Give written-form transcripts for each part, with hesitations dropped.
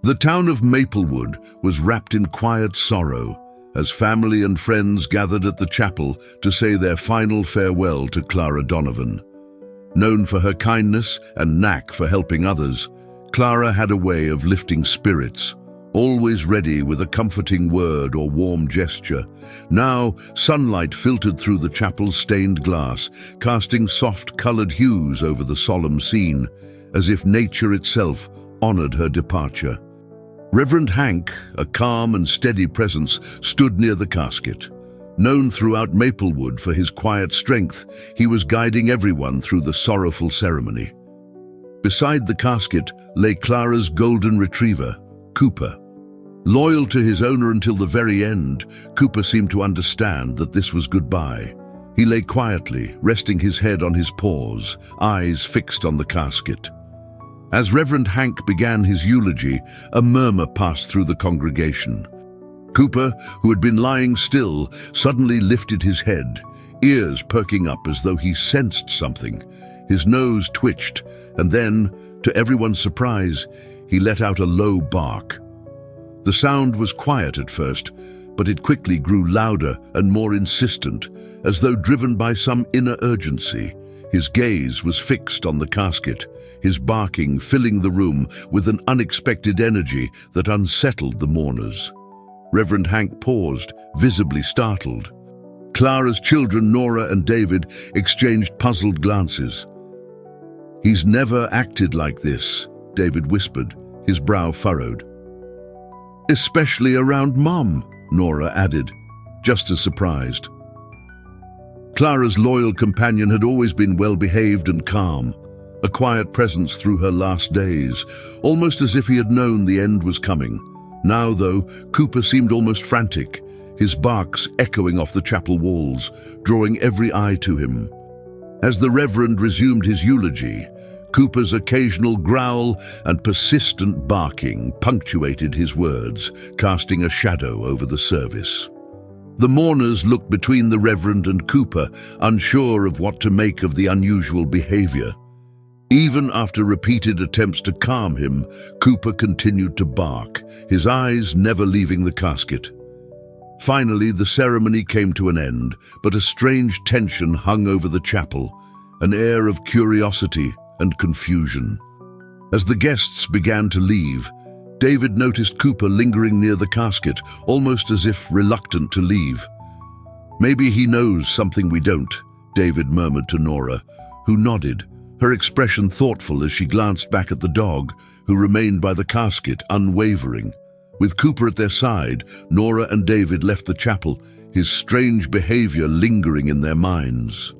The town of Maplewood was wrapped in quiet sorrow as family and friends gathered at the chapel to say their final farewell to Clara Donovan. Known for her kindness and knack for helping others, Clara had a way of lifting spirits, always ready with a comforting word or warm gesture. Now, sunlight filtered through the chapel's stained glass, casting soft-colored hues over the solemn scene, as if nature itself honored her departure. Reverend Hank, a calm and steady presence, stood near the casket. Known throughout Maplewood for his quiet strength, he was guiding everyone through the sorrowful ceremony. Beside the casket lay Clara's golden retriever, Cooper. Loyal to his owner until the very end, Cooper seemed to understand that this was goodbye. He lay quietly, resting his head on his paws, eyes fixed on the casket. As Reverend Hank began his eulogy, a murmur passed through the congregation. Cooper, who had been lying still, suddenly lifted his head, ears perking up as though he sensed something. His nose twitched, and then, to everyone's surprise, he let out a low bark. The sound was quiet at first, but it quickly grew louder and more insistent, as though driven by some inner urgency. His gaze was fixed on the casket, his barking filling the room with an unexpected energy that unsettled the mourners. Reverend Hank paused, visibly startled. Clara's children, Nora and David, exchanged puzzled glances. "He's never acted like this," David whispered, his brow furrowed. "Especially around Mum," Nora added, just as surprised. Clara's loyal companion had always been well-behaved and calm, a quiet presence through her last days, almost as if he had known the end was coming. Now, though, Cooper seemed almost frantic, his barks echoing off the chapel walls, drawing every eye to him. As the Reverend resumed his eulogy, Cooper's occasional growl and persistent barking punctuated his words, casting a shadow over the service. The mourners looked between the Reverend and Cooper, unsure of what to make of the unusual behavior. Even after repeated attempts to calm him, Cooper continued to bark, his eyes never leaving the casket. Finally, the ceremony came to an end, but a strange tension hung over the chapel, an air of curiosity and confusion. As the guests began to leave, David noticed Cooper lingering near the casket, almost as if reluctant to leave. "Maybe he knows something we don't," David murmured to Nora, who nodded, her expression thoughtful as she glanced back at the dog, who remained by the casket, unwavering. With Cooper at their side, Nora and David left the chapel, his strange behavior lingering in their minds.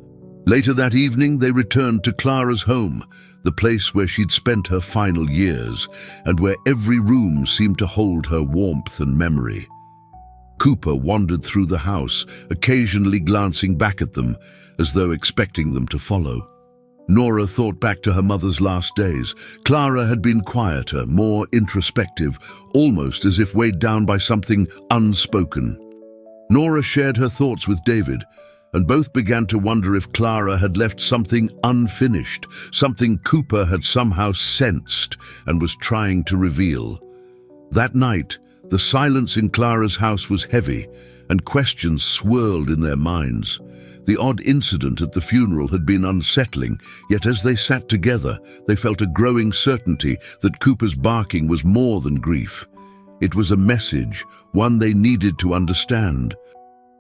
Later that evening, they returned to Clara's home, the place where she'd spent her final years, and where every room seemed to hold her warmth and memory. Cooper wandered through the house, occasionally glancing back at them, as though expecting them to follow. Nora thought back to her mother's last days. Clara had been quieter, more introspective, almost as if weighed down by something unspoken. Nora shared her thoughts with David, and both began to wonder if Clara had left something unfinished, something Cooper had somehow sensed and was trying to reveal. That night, the silence in Clara's house was heavy, and questions swirled in their minds. The odd incident at the funeral had been unsettling, yet as they sat together, they felt a growing certainty that Cooper's barking was more than grief. It was a message, one they needed to understand.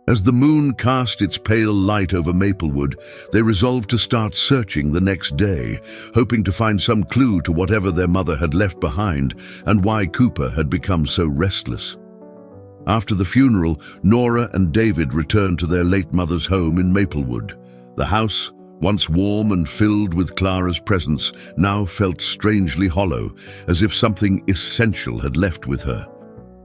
As the moon cast its pale light over Maplewood, they resolved to start searching the next day, hoping to find some clue to whatever their mother had left behind and why Cooper had become so restless. After the funeral, Nora and David returned to their late mother's home in Maplewood. The house, once warm and filled with Clara's presence, now felt strangely hollow, as if something essential had left with her.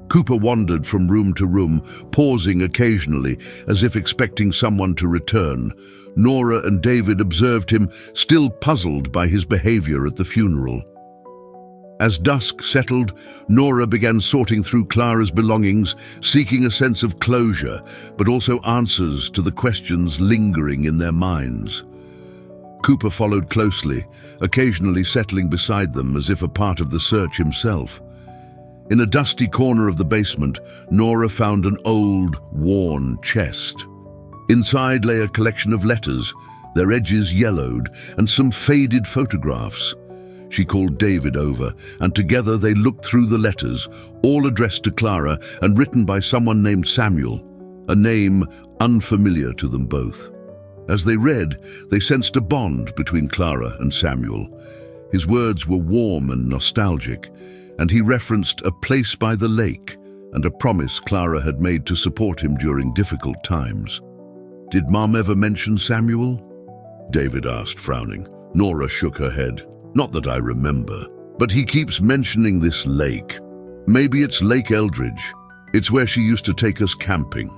Cooper wandered from room to room, pausing occasionally, as if expecting someone to return. Nora and David observed him, still puzzled by his behavior at the funeral. As dusk settled, Nora began sorting through Clara's belongings, seeking a sense of closure, but also answers to the questions lingering in their minds. Cooper followed closely, occasionally settling beside them as if a part of the search himself. In a dusty corner of the basement, Nora found an old, worn chest. Inside lay a collection of letters, their edges yellowed, and some faded photographs. She called David over, and together they looked through the letters, all addressed to Clara and written by someone named Samuel, a name unfamiliar to them both. As they read, they sensed a bond between Clara and Samuel. His words were warm and nostalgic, and he referenced a place by the lake and a promise Clara had made to support him during difficult times. "Did Mom ever mention Samuel?" David asked, frowning. Nora shook her head. "Not that I remember, but he keeps mentioning this lake. Maybe it's Lake Eldridge. It's where she used to take us camping."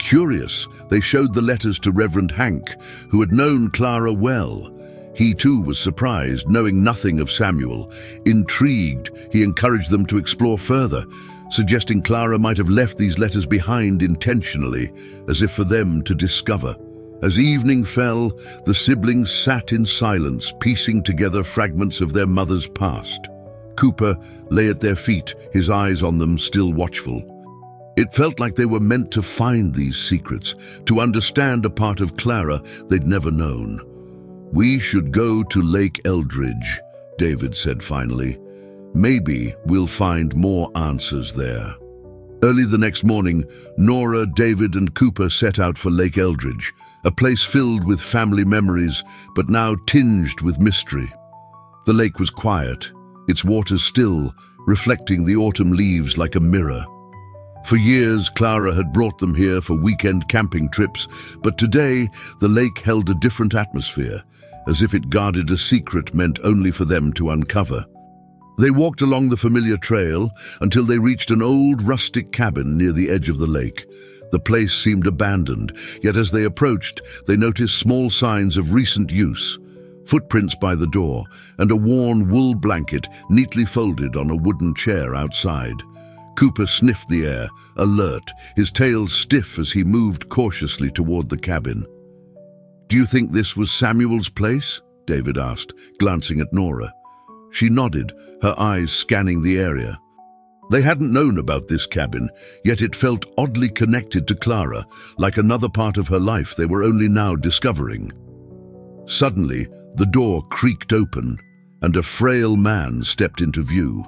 Curious, they showed the letters to Reverend Hank, who had known Clara well. He too was surprised, knowing nothing of Samuel. Intrigued, he encouraged them to explore further, suggesting Clara might have left these letters behind intentionally, as if for them to discover. As evening fell, the siblings sat in silence, piecing together fragments of their mother's past. Cooper lay at their feet, his eyes on them, still watchful. It felt like they were meant to find these secrets, to understand a part of Clara they'd never known. "We should go to Lake Eldridge," David said finally. "Maybe we'll find more answers there." Early the next morning, Nora, David, and Cooper set out for Lake Eldridge, a place filled with family memories, but now tinged with mystery. The lake was quiet, its waters still, reflecting the autumn leaves like a mirror. For years, Clara had brought them here for weekend camping trips, but today the lake held a different atmosphere, as if it guarded a secret meant only for them to uncover. They walked along the familiar trail until they reached an old rustic cabin near the edge of the lake. The place seemed abandoned, yet as they approached, they noticed small signs of recent use. Footprints by the door, and a worn wool blanket neatly folded on a wooden chair outside. Cooper sniffed the air, alert, his tail stiff as he moved cautiously toward the cabin. "Do you think this was Samuel's place?" David asked, glancing at Nora. She nodded, her eyes scanning the area. They hadn't known about this cabin, yet it felt oddly connected to Clara, like another part of her life they were only now discovering. Suddenly, the door creaked open, and a frail man stepped into view.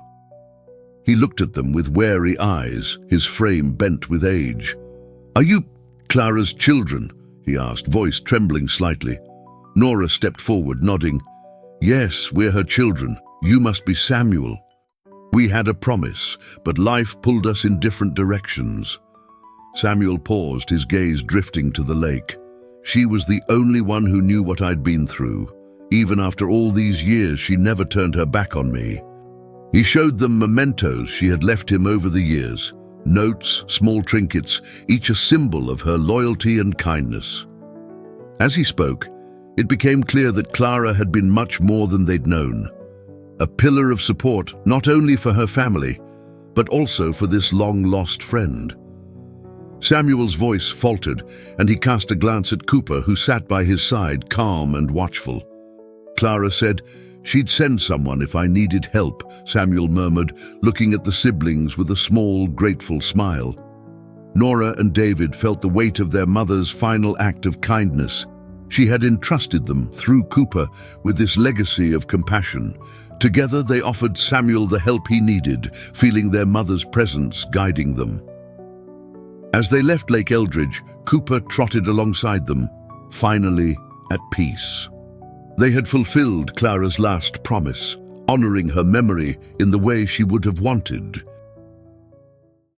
He looked at them with wary eyes, his frame bent with age. "Are you Clara's children?" he asked, voice trembling slightly. Nora stepped forward, nodding. "Yes, we're her children. You must be Samuel. We had a promise, but life pulled us in different directions." Samuel paused, his gaze drifting to the lake. "She was the only one who knew what I'd been through. Even after all these years, she never turned her back on me." He showed them mementos she had left him over the years. Notes, small trinkets, each a symbol of her loyalty and kindness. As he spoke, it became clear that Clara had been much more than they'd known. A pillar of support not only for her family, but also for this long-lost friend. Samuel's voice faltered, and he cast a glance at Cooper, who sat by his side, calm and watchful. Clara said, "She'd send someone if I needed help," Samuel murmured, looking at the siblings with a small, grateful smile. Nora and David felt the weight of their mother's final act of kindness. She had entrusted them, through Cooper, with this legacy of compassion. Together they offered Samuel the help he needed, feeling their mother's presence guiding them. As they left Lake Eldridge, Cooper trotted alongside them, finally at peace. They had fulfilled Clara's last promise, honoring her memory in the way she would have wanted.